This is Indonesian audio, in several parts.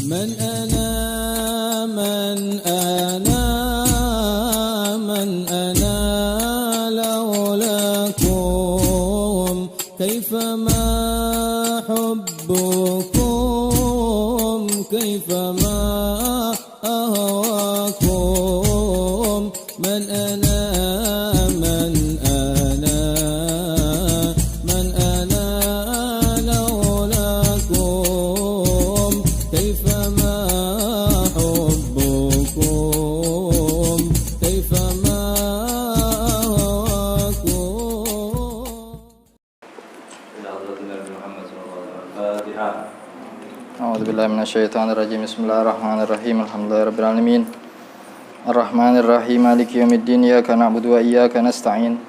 من أنا من أنا من أنا لولاكم كيفما حبكم كيفما أهواكم من أنا من أنا من أنا لولاكم كيفما حبكم كيفما أهواكم. A'udzubillahi minasyaitonirrajim. Bismillahirrahmanirrahim. Alhamdulillahirabbil alamin. Arrahmanirrahim. Maliki yaumiddin. Iyyaka na'budu wa iyyaka nasta'in.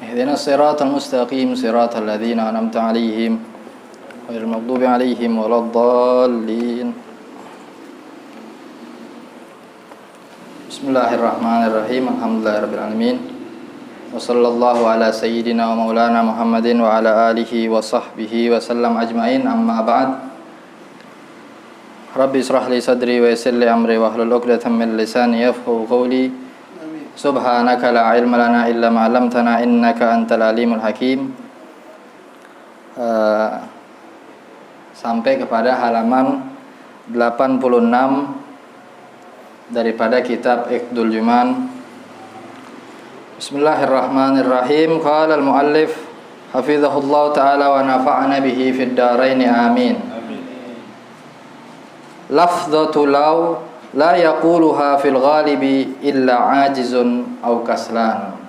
Ihdinas siratal mustaqim, siratal ladzina an'amta 'alaihim ghairil maghdubi 'alaihim waladdallin. Bismillahirrahmanirrahim. Alhamdulillahirabbil alamin. Wa sallallahu ala sayyidina wa maulana Muhammadin wa ala alihi wa sahbihi wa sallam ajmain. Amma ba'd. Rabbi israh li sadri wa yassir li amri wa hlul 'uqdatam min lisani yafqahu qawli. Subhanaka la ilma lana illa ma 'allamtana innaka antal alimul hakim. Sampai kepada halaman 86 daripada kitab Iqdul Juman. Bismillahirrahmanirrahim. Qala al-muallif hafizahullah ta'ala wa nafa'ana bihi fid dharain amin. Lafdhatu law la yaquluha fil ghalibi illa ajizun aw kaslan.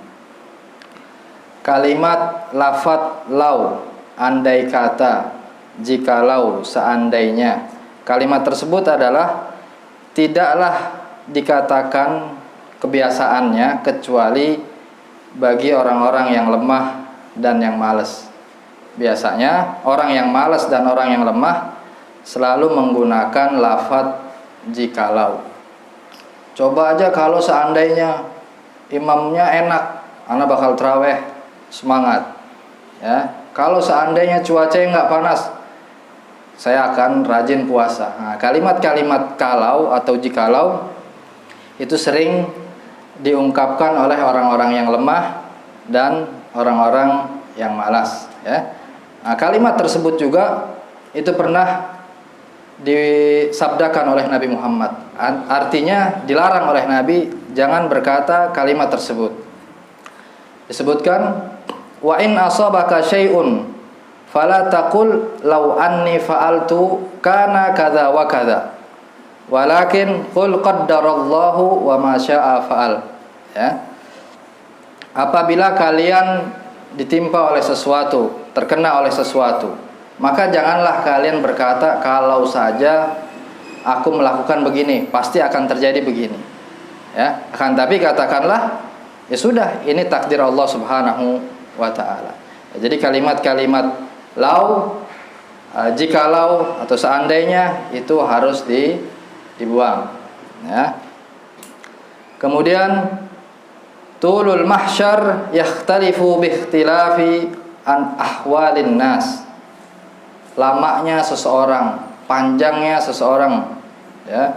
Kalimat lafadz law, andai kata, jikalau, seandainya. Kalimat tersebut adalah tidaklah dikatakan kebiasaannya kecuali bagi orang-orang yang lemah dan yang malas. Biasanya orang yang malas dan orang yang lemah selalu menggunakan lafadz jikalau. Coba aja kalau seandainya imamnya enak, ana bakal tarawih semangat. Ya, kalau seandainya cuacanya nggak panas, saya akan rajin puasa. Nah, kalimat-kalimat kalau atau jikalau itu sering diungkapkan oleh orang-orang yang lemah dan orang-orang yang malas. Ya, nah, kalimat tersebut juga itu pernah disabdakan oleh Nabi Muhammad. Artinya dilarang oleh Nabi jangan berkata kalimat tersebut. Disebutkan wa in asabaka syai'un fala taqul law anni fa'altu kana kadza wa kadza walakin qul qaddarallahu wa ma syaa fa'al. Ya. Apabila kalian ditimpa oleh sesuatu, terkena oleh sesuatu, maka janganlah kalian berkata kalau saja aku melakukan begini pasti akan terjadi begini. Ya, akan tapi katakanlah ya sudah, ini takdir Allah Subhanahu wa taala. Ya, jadi kalimat-kalimat lau, jikalau atau seandainya itu harus dibuang. Ya. Kemudian tulul mahsyar yakhtalifu biikhtilafi an ahwalin nas. Lamanya seseorang, panjangnya seseorang, ya,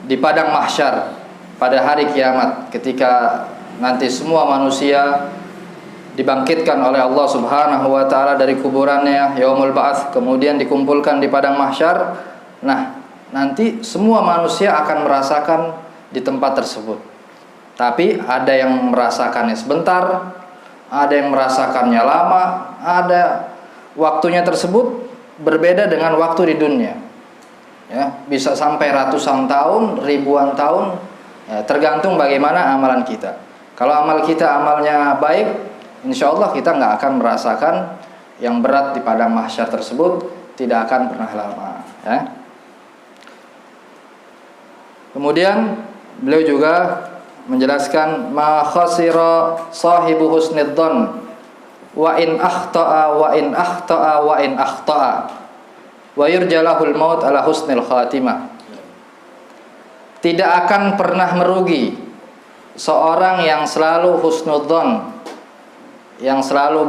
di padang mahsyar pada hari kiamat ketika nanti semua manusia dibangkitkan oleh Allah Subhanahu wa taala dari kuburannya yaumul ba'ats, kemudian dikumpulkan di padang mahsyar. Nah, nanti semua manusia akan merasakan di tempat tersebut. Tapi ada yang merasakannya sebentar, ada yang merasakannya lama, ada waktunya tersebut berbeda dengan waktu di dunia. Ya, bisa sampai ratusan tahun, ribuan tahun, ya, tergantung bagaimana amalan kita. Kalau amal kita amalnya baik, insya Allah kita nggak akan merasakan yang berat di padang mahsyar tersebut, tidak akan pernah lama. Ya. Kemudian beliau juga menjelaskan ma khasira sahibu husnidzan wa in akhta'a wa in akhta'a wa in akhta'a wa yurjalahul maut ala husnil khatimah. Tidak akan pernah merugi seorang yang selalu husnudzon, yang selalu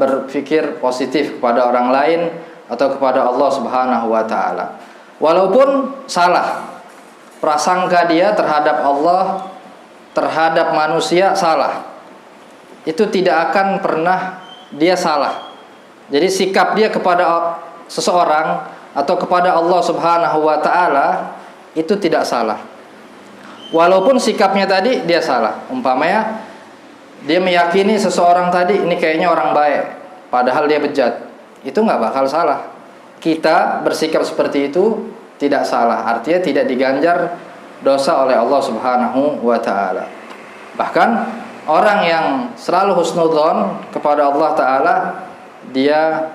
berpikir positif kepada orang lain atau kepada Allah Subhanahu wa taala. Walaupun salah, prasangka dia terhadap Allah, terhadap manusia salah, itu tidak akan pernah dia salah. Jadi sikap dia kepada seseorang atau kepada Allah Subhanahu wa taala itu tidak salah. Walaupun sikapnya tadi dia salah. Umpamanya dia meyakini seseorang tadi ini kayaknya orang baik, padahal dia bejat. Itu nggak bakal salah. Kita bersikap seperti itu tidak salah, artinya tidak diganjar dosa oleh Allah Subhanahu wa taala. Bahkan orang yang selalu husnudzon kepada Allah taala, dia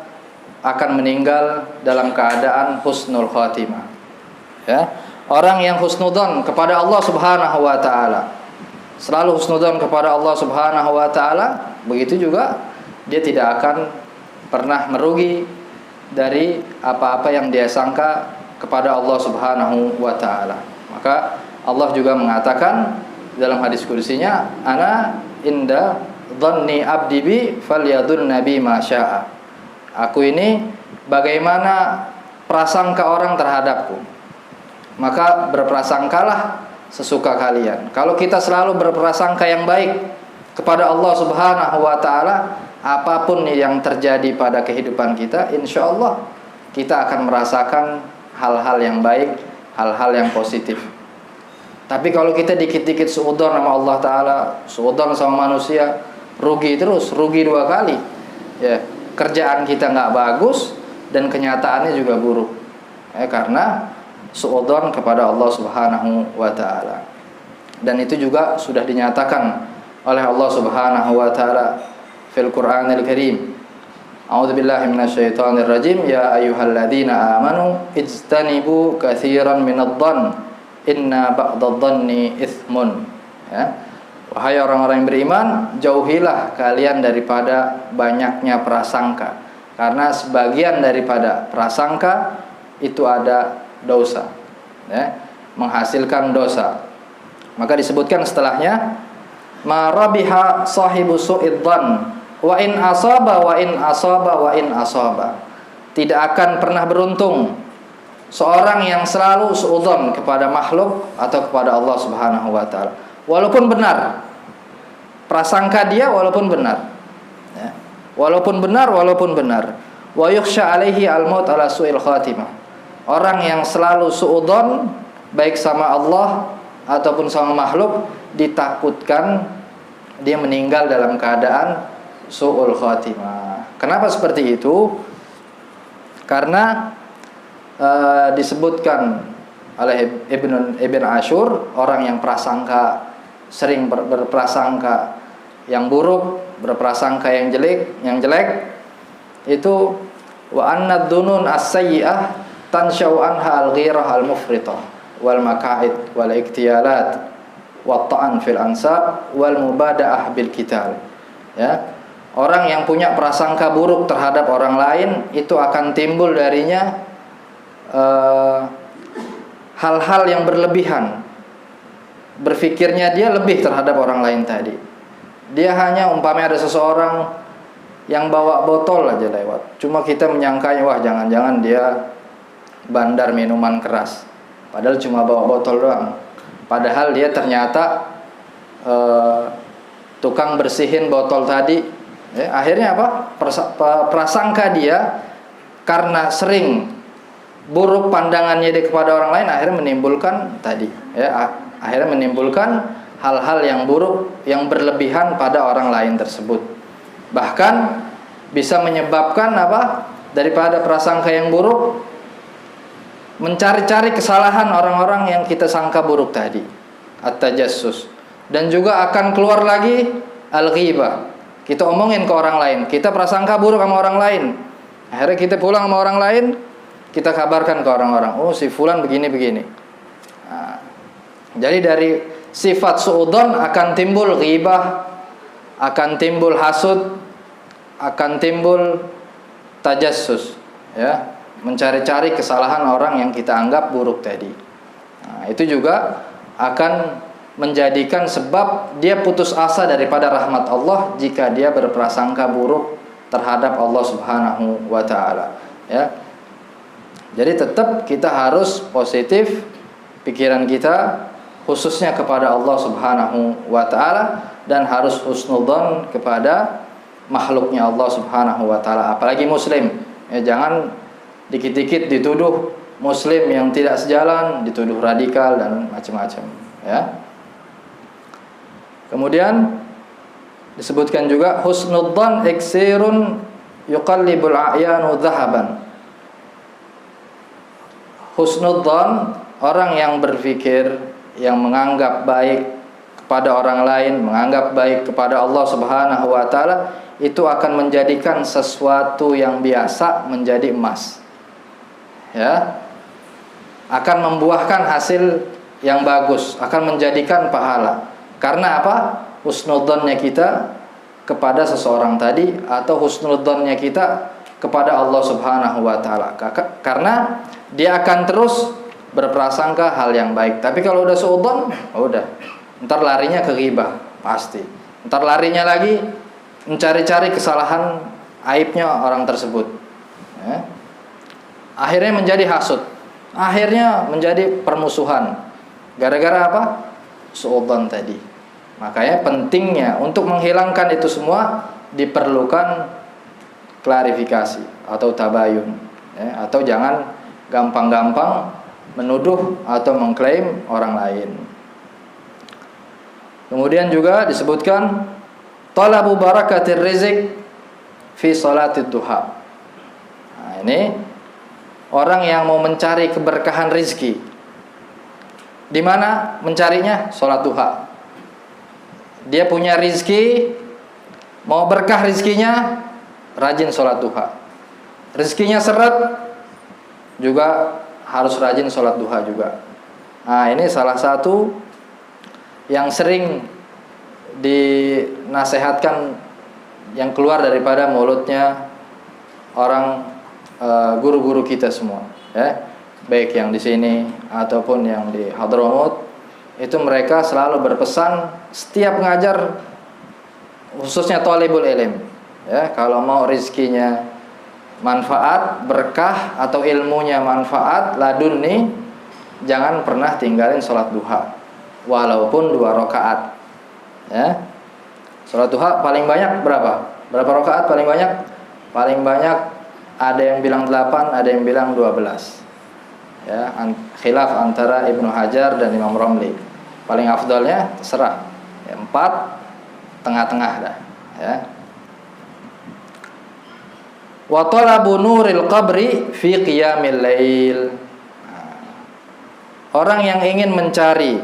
akan meninggal dalam keadaan husnul khatimah. Ya. Orang yang husnudzon kepada Allah Subhanahu wa taala, selalu husnudzon kepada Allah Subhanahu wa taala, begitu juga dia tidak akan pernah merugi dari apa-apa yang dia sangka kepada Allah Subhanahu wa taala. Maka Allah juga mengatakan dalam hadis kursinya, ana inda dhanni abdi bi falyadun nabi ma syaa. Aku ini bagaimana prasangka orang terhadapku, maka berprasangkalah sesuka kalian. Kalau kita selalu berprasangka yang baik kepada Allah Subhanahu wa taala, apapun yang terjadi pada kehidupan kita, insya Allah kita akan merasakan hal-hal yang baik, hal-hal yang positif. Tapi kalau kita dikit-dikit suudzon sama Allah Ta'ala, suudzon sama manusia, rugi terus, rugi 2 kali. Ya, kerjaan kita nggak bagus dan kenyataannya juga buruk. Karena suudzon kepada Allah Subhanahu wa Ta'ala. Dan itu juga sudah dinyatakan oleh Allah Subhanahu wa Ta'ala fil Qur'anil Karim. A'udzu billahi minasyaitonir rajim. Ya ayyuhalladzina amanu ijtanibu katsiran minadh-dhann inna ba'dadh-dhanni itsmun. Ya. Wahai orang-orang yang beriman, jauhilah kalian daripada banyaknya prasangka, karena sebagian daripada prasangka itu ada dosa, ya, menghasilkan dosa. Maka disebutkan setelahnya, ma rabiha sahibu su'idzan wa in asaba wa in asaba wa in asaba. Tidak akan pernah beruntung seorang yang selalu suudzon kepada makhluk atau kepada Allah Subhanahu wa taala. Walaupun benar prasangka dia, walaupun benar, ya. Walaupun benar, wa yukhsha alaihi al-maut ala su'il khatimah. Orang yang selalu suudzon baik sama Allah ataupun sama makhluk, ditakutkan dia meninggal dalam keadaan su'ul khatimah. Kenapa seperti itu? Karena disebutkan oleh Ibn Ashur, orang yang prasangka, sering berprasangka yang buruk, berprasangka yang jelek, itu wa anna dunun as-sayyi'ah tanshau anha al-ghirah al-mufritah wal maka'id wal iktiyalat wa ta'an fil ansab wal mubada'ah bil qital. Ya. Orang yang punya prasangka buruk terhadap orang lain, itu akan timbul darinya hal-hal yang berlebihan. Berfikirnya dia lebih terhadap orang lain tadi. Dia hanya umpamanya ada seseorang yang bawa botol aja lewat, cuma kita menyangkanya, wah jangan-jangan dia bandar minuman keras, padahal cuma bawa botol doang. Padahal dia ternyata tukang bersihin botol tadi. Ya, akhirnya apa? Prasangka dia karena sering buruk pandangannya dia kepada orang lain, akhirnya menimbulkan tadi, ya, akhirnya menimbulkan hal-hal yang buruk yang berlebihan pada orang lain tersebut. Bahkan bisa menyebabkan apa? Daripada prasangka yang buruk, mencari-cari kesalahan orang-orang yang kita sangka buruk tadi, at-tajassus. Dan juga akan keluar lagi al-ghibah. Kita omongin ke orang lain, kita prasangka buruk sama orang lain. Akhirnya kita pulang sama orang lain, kita kabarkan ke orang-orang, oh si fulan begini-begini. Nah, jadi dari sifat suudzon akan timbul ghibah, akan timbul hasud, akan timbul tajassus, ya, mencari-cari kesalahan orang yang kita anggap buruk tadi. Nah, itu juga akan menjadikan sebab dia putus asa daripada rahmat Allah jika dia berprasangka buruk terhadap Allah Subhanahu wa taala, ya. Jadi tetap kita harus positif pikiran kita, khususnya kepada Allah Subhanahu wa taala, dan harus husnudzon kepada makhluknya Allah Subhanahu wa taala, apalagi muslim. Jangan dikit-dikit dituduh muslim yang tidak sejalan, dituduh radikal dan macam-macam, ya. Kemudian disebutkan juga husnudzon iksirun yuqallibul a'yanu dhahaban. Husnudzon, orang yang berpikir, yang menganggap baik kepada orang lain, menganggap baik kepada Allah Subhanahu wa taala, itu akan menjadikan sesuatu yang biasa menjadi emas. Ya. Akan membuahkan hasil yang bagus, akan menjadikan pahala. Karena apa? Husnudzonnya kita kepada seseorang tadi, atau husnudzonnya kita kepada Allah Subhanahu wa taala. Karena dia akan terus berprasangka hal yang baik. Tapi kalau udah suudzon, udah. Ntar larinya ke ghibah, pasti. Ntar larinya lagi mencari-cari kesalahan, aibnya orang tersebut. Ya. Akhirnya menjadi hasud. Akhirnya menjadi permusuhan. Gara-gara apa? Suudzon tadi. Makanya pentingnya untuk menghilangkan itu semua diperlukan klarifikasi atau tabayun, ya. Atau jangan gampang-gampang menuduh atau mengklaim orang lain. Kemudian juga disebutkan talabu barakatir rizq fi salatid duha. Nah, ini orang yang mau mencari keberkahan rizki. Di mana mencarinya? Salat duha. Dia punya rizki, mau berkah rizkinya, rajin salat duha. Rizkinya seret, juga harus rajin sholat duha juga. Nah, ini salah satu yang sering dinasehatkan, yang keluar daripada mulutnya orang guru-guru kita semua, ya. Baik yang di sini ataupun yang di Hadramut, itu mereka selalu berpesan setiap ngajar, khususnya thalibul ilm, ya, kalau mau rizkinya manfaat, berkah, atau ilmunya manfaat, laduni, jangan pernah tinggalin sholat duha, walaupun 2 rakaat. Ya, sholat duha paling banyak berapa? Berapa rakaat paling banyak? Paling banyak ada yang bilang 8, ada yang bilang 12. Ya, khilaf antara Ibnu Hajar dan Imam Romli. Paling afdalnya terserah. Ya, 4, tengah-tengah dah. Ya. Wa talabu nuril qabri fi qiyamil lail. Orang yang ingin mencari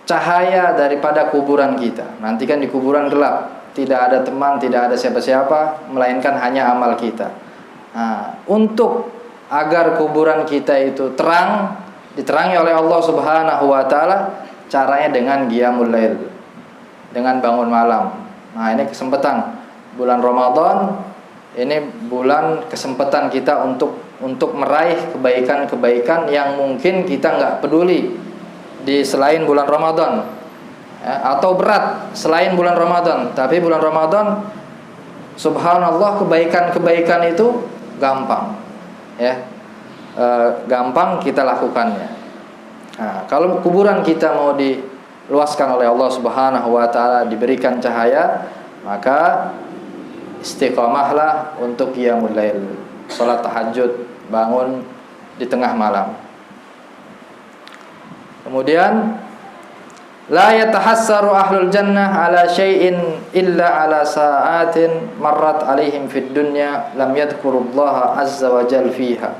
cahaya daripada kuburan kita. Nanti kan di kuburan gelap, tidak ada teman, tidak ada siapa-siapa, melainkan hanya amal kita. Nah, untuk agar kuburan kita itu terang, diterangi oleh Allah Subhanahu wa taala, caranya dengan qiyamul lail, dengan bangun malam. Nah, ini kesempatan bulan Ramadan. Ini bulan kesempatan kita untuk meraih kebaikan-kebaikan yang mungkin kita nggak peduli di selain bulan Ramadan, ya, atau berat selain bulan Ramadan. Tapi bulan Ramadan, subhanallah, kebaikan-kebaikan itu gampang, ya, gampang kita lakukannya. Nah, kalau kuburan kita mau diluaskan oleh Allah Subhanahu wa taala, diberikan cahaya, maka istiqamahlah untuk qiyamul lail, salat tahajud, bangun di tengah malam. Kemudian la yatahassaru ahlul jannah ala syai'in illa ala sa'atin marrat alaihim fid dunya lam yadhkurullaha azza wa jal fiha.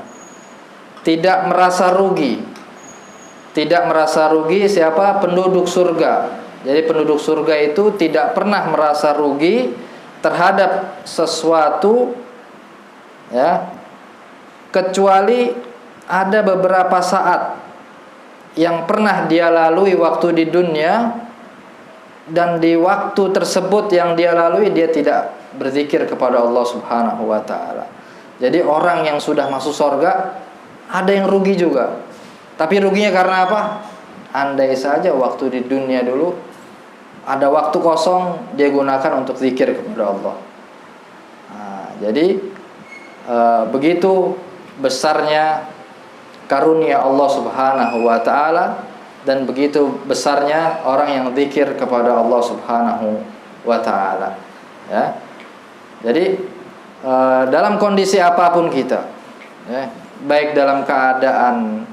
Tidak merasa rugi. Tidak merasa rugi siapa? Penduduk surga. Jadi penduduk surga itu tidak pernah merasa rugi terhadap sesuatu, ya, kecuali ada beberapa saat yang pernah dia lalui waktu di dunia, dan di waktu tersebut yang dia lalui dia tidak berzikir kepada Allah Subhanahu wa taala. Jadi orang yang sudah masuk surga ada yang rugi juga. Tapi ruginya karena apa? Andai saja waktu di dunia dulu ada waktu kosong, dia gunakan untuk zikir kepada Allah. Nah, jadi begitu besarnya karunia Allah Subhanahu wa taala dan begitu besarnya orang yang zikir kepada Allah Subhanahu wa taala. Ya. Jadi dalam kondisi apapun kita, ya, baik dalam keadaan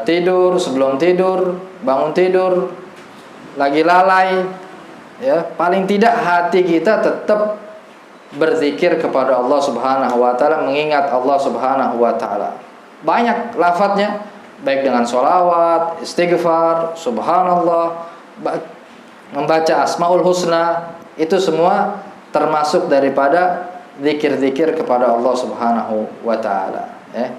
tidur, sebelum tidur, bangun tidur, lagi lalai, ya, paling tidak hati kita tetap berzikir kepada Allah Subhanahu wa taala, mengingat Allah Subhanahu wa taala. Banyak lafadznya, baik dengan sholawat, istighfar, subhanallah, membaca asmaul husna, itu semua termasuk daripada zikir-zikir kepada Allah Subhanahu wa taala, ya.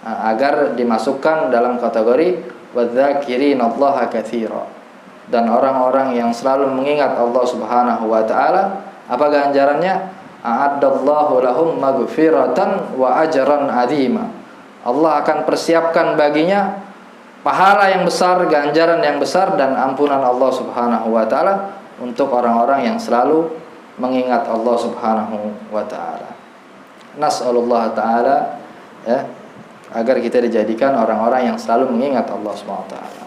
Agar dimasukkan dalam kategori wadzakirinallaha katsira. Dan orang-orang yang selalu mengingat Allah Subhanahu wa taala, apa ganjarannya? A'addallahu lahum maghfiratan wa ajran 'azima. Allah akan persiapkan baginya pahala yang besar, ganjaran yang besar dan ampunan Allah Subhanahu wa taala untuk orang-orang yang selalu mengingat Allah Subhanahu wa taala. Nas'alullah taala, ya, agar kita dijadikan orang-orang yang selalu mengingat Allah Subhanahu wa taala.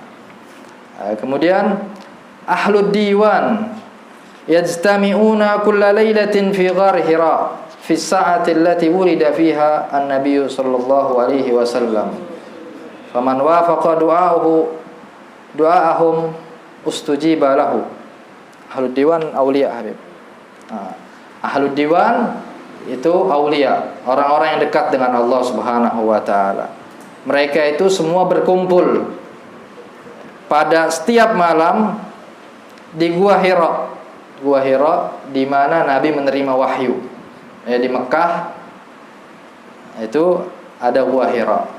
Kemudian ahlud diwan yajtami'una kulla lailatin fi ghar Hira fi as-sa'ati allati wulida fiha an-nabiy sallallahu alaihi wasallam. Faman wafaqa du'ahum ustujiba lahu. Ahlud diwan aulia, Habib. Ahlud diwan itu aulia, orang-orang yang dekat dengan Allah Subhanahu wa taala. Mereka itu semua berkumpul pada setiap malam di Gua Hira. Gua Hira di mana Nabi menerima wahyu. Di Mekah itu ada Gua Hira.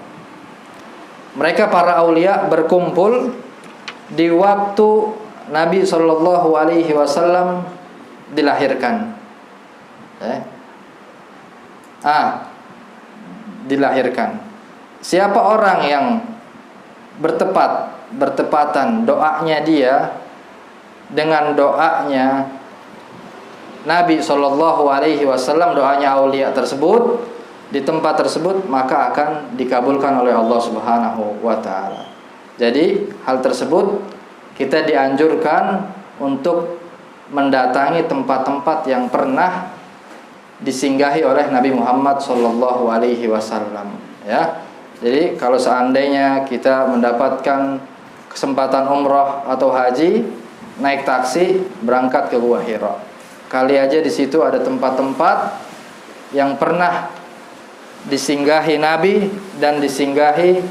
Mereka para aulia berkumpul di waktu Nabi sallallahu alaihi wasallam dilahirkan. Dilahirkan. Siapa orang yang bertepatan doanya dia dengan doanya Nabi sallallahu alaihi wasallam, doanya aulia tersebut di tempat tersebut, maka akan dikabulkan oleh Allah Subhanahu wa taala. Jadi hal tersebut kita dianjurkan untuk mendatangi tempat-tempat yang pernah disinggahi oleh Nabi Muhammad sallallahu alaihi wasallam, ya. Jadi kalau seandainya kita mendapatkan kesempatan umrah atau haji, naik taksi berangkat ke Gua Hira. Kali aja di situ ada tempat-tempat yang pernah disinggahi Nabi dan disinggahi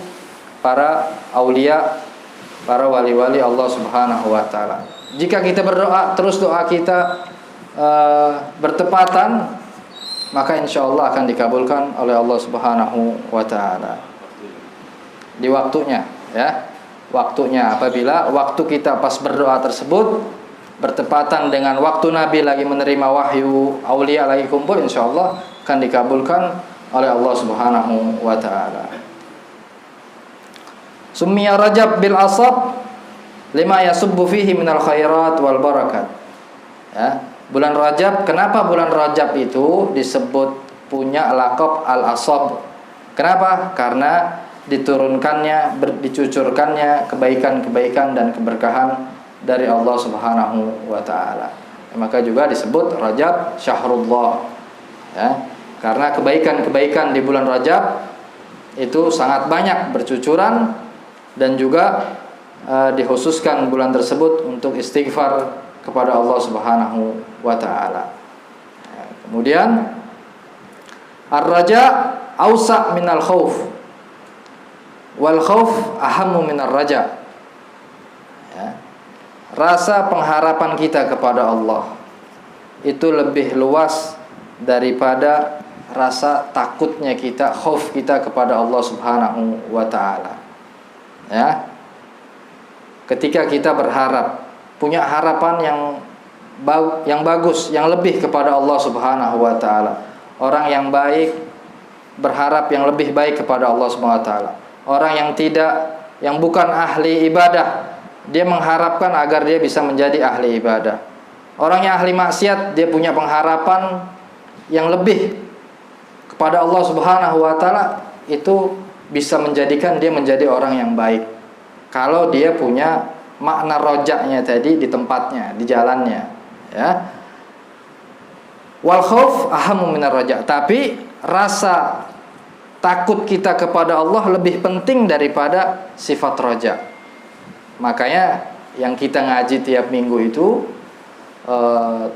para aulia, para wali-wali Allah Subhanahu wa taala. Jika kita berdoa, terus doa kita bertepatan, maka insyaallah akan dikabulkan oleh Allah Subhanahu wa taala. Di waktunya, ya. Waktunya, apabila waktu kita pas berdoa tersebut bertepatan dengan waktu Nabi lagi menerima wahyu, aulia lagi kumpul, insyaallah akan dikabulkan oleh Allah Subhanahu wa taala. Summiya Rajab bil asab lima yasubbu fihi minal khairat wal barakat. Ya, bulan Rajab, kenapa bulan Rajab itu disebut punya laqab al-asab? Kenapa? Karena diturunkannya, dicucurkannya kebaikan-kebaikan dan keberkahan dari Allah Subhanahu wa taala. Maka juga disebut Rajab Syahrullah, ya. Karena kebaikan-kebaikan di bulan Rajab itu sangat banyak bercucuran dan juga dikhususkan bulan tersebut untuk istighfar kepada Allah Subhanahu wa taala. Ya, kemudian ar-raja ausa minal khauf wal khauf ahammu minar raja. Ya. Rasa pengharapan kita kepada Allah itu lebih luas daripada rasa takutnya kita, khauf kita kepada Allah Subhanahu wa taala. Ya. Ketika kita berharap, punya harapan yang bagus, yang lebih kepada Allah Subhanahu wa taala. Orang yang baik berharap yang lebih baik kepada Allah Subhanahu wa taala. Orang yang yang bukan ahli ibadah, dia mengharapkan agar dia bisa menjadi ahli ibadah. Orang yang ahli maksiat, dia punya pengharapan yang lebih kepada Allah Subhanahu wa taala itu bisa menjadikan dia menjadi orang yang baik. Kalau dia punya makna rojaknya tadi di tempatnya, di jalannya, ya. Wal khauf ahammu minar raja. Tapi rasa takut kita kepada Allah lebih penting daripada sifat roja. Makanya yang kita ngaji tiap minggu itu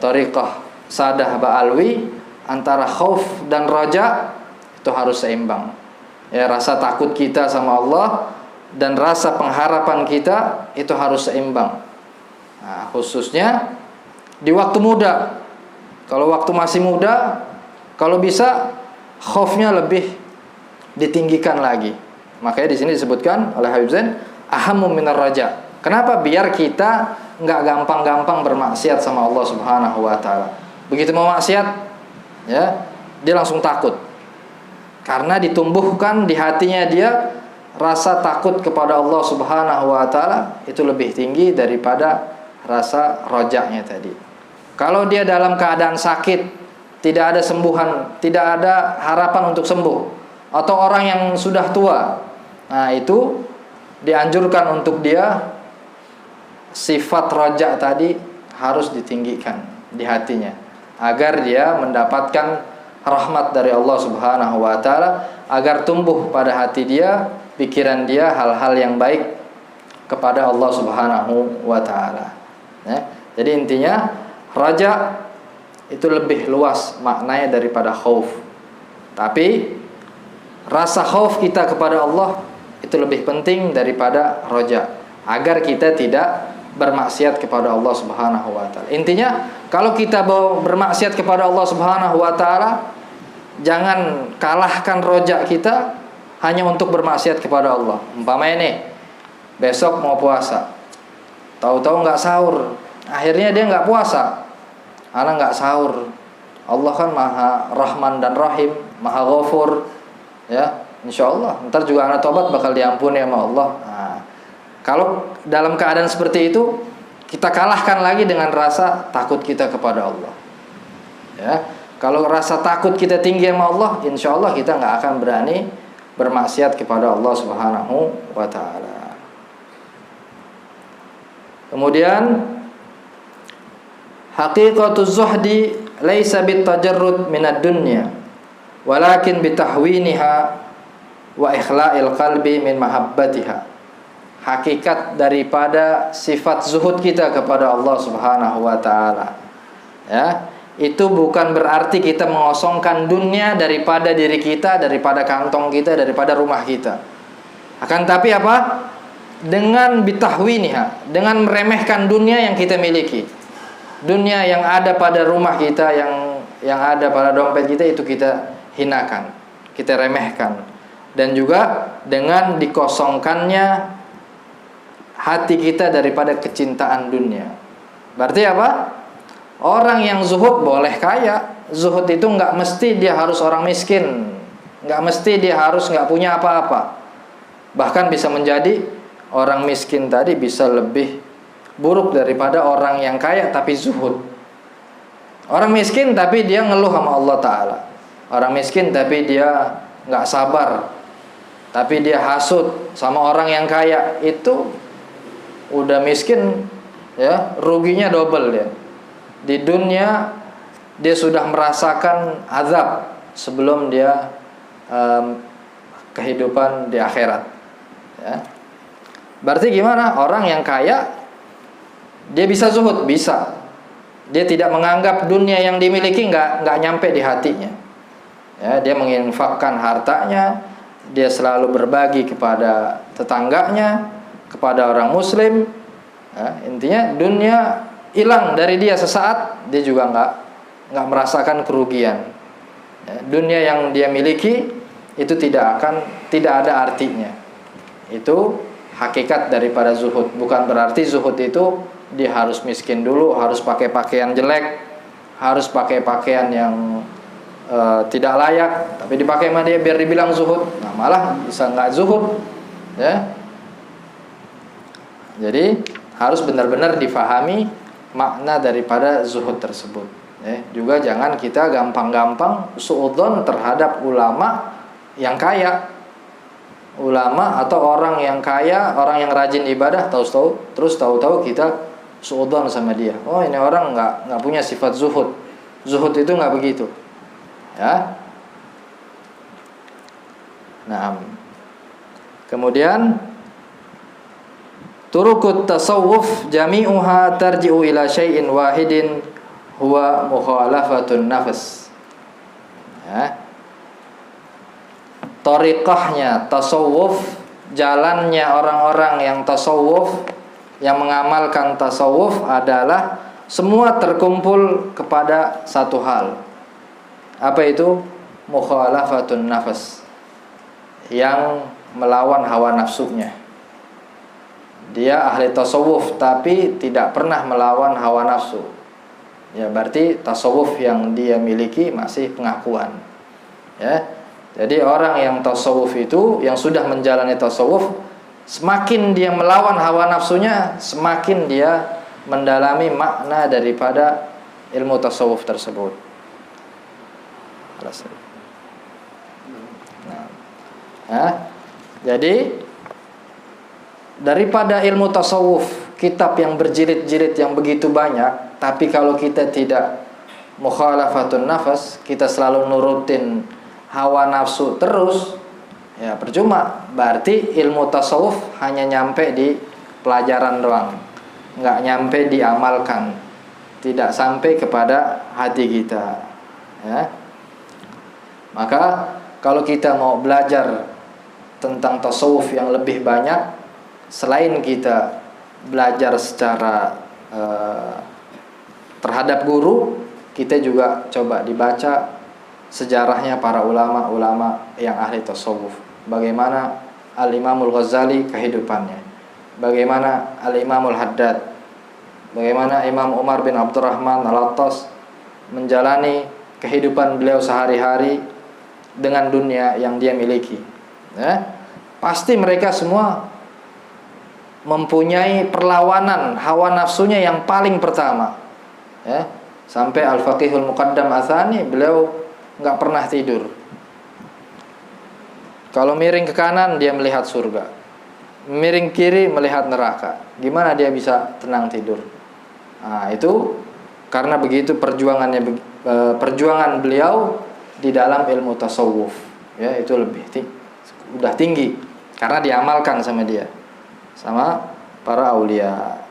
thariqah Sadah Ba'alwi, antara khauf dan raja itu harus seimbang. Ya, rasa takut kita sama Allah dan rasa pengharapan kita itu harus seimbang. Nah, khususnya di waktu muda. Kalau waktu masih muda, kalau bisa khaufnya lebih ditinggikan lagi. Makanya di sini disebutkan oleh Habib Zain ahammu minar raja. Kenapa? Biar kita nggak gampang-gampang bermaksiat sama Allah Subhanahu wa taala. Begitu mau maksiat, ya, dia langsung takut. Karena ditumbuhkan di hatinya dia rasa takut kepada Allah Subhanahu wa taala itu lebih tinggi daripada rasa rojaknya tadi. Kalau dia dalam keadaan sakit, tidak ada sembuhan, tidak ada harapan untuk sembuh, atau orang yang sudah tua, nah itu dianjurkan untuk dia sifat rojak tadi harus ditinggikan di hatinya, agar dia mendapatkan rahmat dari Allah Subhanahu wa taala, agar tumbuh pada hati dia, pikiran dia hal-hal yang baik kepada Allah Subhanahu wa taala. Ya. Jadi intinya raja itu lebih luas maknanya daripada khauf. Tapi rasa khauf kita kepada Allah itu lebih penting daripada raja, agar kita tidak bermaksiat kepada Allah Subhanahu wa taala. Intinya kalau kita mau bermaksiat kepada Allah Subhanahu wa taala, jangan kalahkan roja kita hanya untuk bermaksiat kepada Allah. Umpamanya nih, besok mau puasa, tahu-tahu nggak sahur, akhirnya dia nggak puasa, ana nggak sahur. Allah kan Maha Rahman dan Rahim, Maha Ghafur, ya. Insyaallah ntar juga ana tobat bakal diampuni sama Allah. Nah, kalau dalam keadaan seperti itu, kita kalahkan lagi dengan rasa takut kita kepada Allah. Ya, kalau rasa takut kita tinggi sama Allah, insya Allah kita nggak akan berani bermaksiat kepada Allah Subhanahu wa taala. Kemudian haqiqatuz zuhdi laisa bitajarrud minad dunya, walakin bitahwiniha wa ikhla'il qalbi min mahabbatiha. Hakikat daripada sifat zuhud kita kepada Allah Subhanahu wa taala, ya, itu bukan berarti kita mengosongkan dunia daripada diri kita, daripada kantong kita, daripada rumah kita. Akan tapi apa? Dengan bitahwiniha, dengan meremehkan dunia yang kita miliki. Dunia yang ada pada rumah kita, yang ada pada dompet kita, itu kita hinakan, kita remehkan. Dan juga dengan dikosongkannya hati kita daripada kecintaan dunia. Berarti apa? Orang yang zuhud boleh kaya. Zuhud itu nggak mesti dia harus orang miskin, nggak mesti dia harus nggak punya apa-apa. Bahkan bisa menjadi orang miskin tadi bisa lebih buruk daripada orang yang kaya tapi zuhud. Orang miskin tapi dia ngeluh sama Allah Ta'ala. Orang miskin tapi dia nggak sabar, tapi dia hasut sama orang yang kaya, itu udah miskin, ya, ruginya double dia. Di dunia dia sudah merasakan azab sebelum dia kehidupan di akhirat, ya. Berarti gimana? Orang yang kaya dia bisa zuhud, bisa. Dia tidak menganggap dunia yang dimiliki nggak nyampe di hatinya. Ya, dia menginfakkan hartanya, dia selalu berbagi kepada tetangganya, kepada orang muslim. Ya, intinya dunia hilang dari dia sesaat, dia juga nggak merasakan kerugian. Ya, dunia yang dia miliki itu tidak ada artinya. Itu hakikat daripada zuhud. Bukan berarti zuhud itu dia harus miskin dulu, harus pakai pakaian jelek, harus pakai pakaian yang tidak layak, tapi dipakai sama dia biar dibilang zuhud. Nah, malah bisa nggak zuhud, ya. Jadi harus benar-benar difahami makna daripada zuhud tersebut. Juga jangan kita gampang-gampang suudzon terhadap ulama yang kaya. Ulama atau orang yang kaya, orang yang rajin ibadah, tahu-tahu kita suudzon sama dia. Oh, ini orang nggak punya sifat zuhud. Zuhud itu nggak begitu. Ya. Nah, kemudian turukut tasawuf jami'uha tarji'u ila syai'in wahidin huwa mukhalafatun nafs. Ya. Thariqahnya tasawuf, jalannya orang-orang yang tasawuf, yang mengamalkan tasawuf adalah semua terkumpul kepada satu hal. Apa itu? Mukhalafatun nafs, yang melawan hawa nafsunya. Dia ahli tasawuf tapi tidak pernah melawan hawa nafsu. Ya, berarti tasawuf yang dia miliki masih pengakuan. Ya. Jadi orang yang tasawuf itu, yang sudah menjalani tasawuf, semakin dia melawan hawa nafsunya, semakin dia mendalami makna daripada ilmu tasawuf tersebut. Jadi daripada ilmu tasawuf, kitab yang berjilid-jilid yang begitu banyak, tapi kalau kita tidak mukhalafatun nafas, kita selalu nurutin hawa nafsu terus, ya percuma. Berarti ilmu tasawuf hanya nyampe di pelajaran doang, nggak nyampe diamalkan, tidak sampai kepada hati kita. Ya. Maka kalau kita mau belajar tentang tasawuf yang lebih banyak, selain kita belajar secara terhadap guru, kita juga coba dibaca sejarahnya para ulama-ulama yang ahli tasawuf. Bagaimana Al-Imamul Ghazali kehidupannya, bagaimana Al-Imamul Haddad, bagaimana Imam Umar bin Abdurrahman Al-Attas menjalani kehidupan beliau sehari-hari dengan dunia yang dia miliki. Ya, pasti mereka semua mempunyai perlawanan hawa nafsunya yang paling pertama. Ya, sampai Al-Faqihul Muqaddam Atsani, beliau nggak pernah tidur. Kalau miring ke kanan dia melihat surga, miring kiri melihat neraka. Gimana dia bisa tenang tidur? Nah, itu karena begitu perjuangan beliau di dalam ilmu tasawuf. Ya, itu udah tinggi karena diamalkan sama dia, sama para aulia.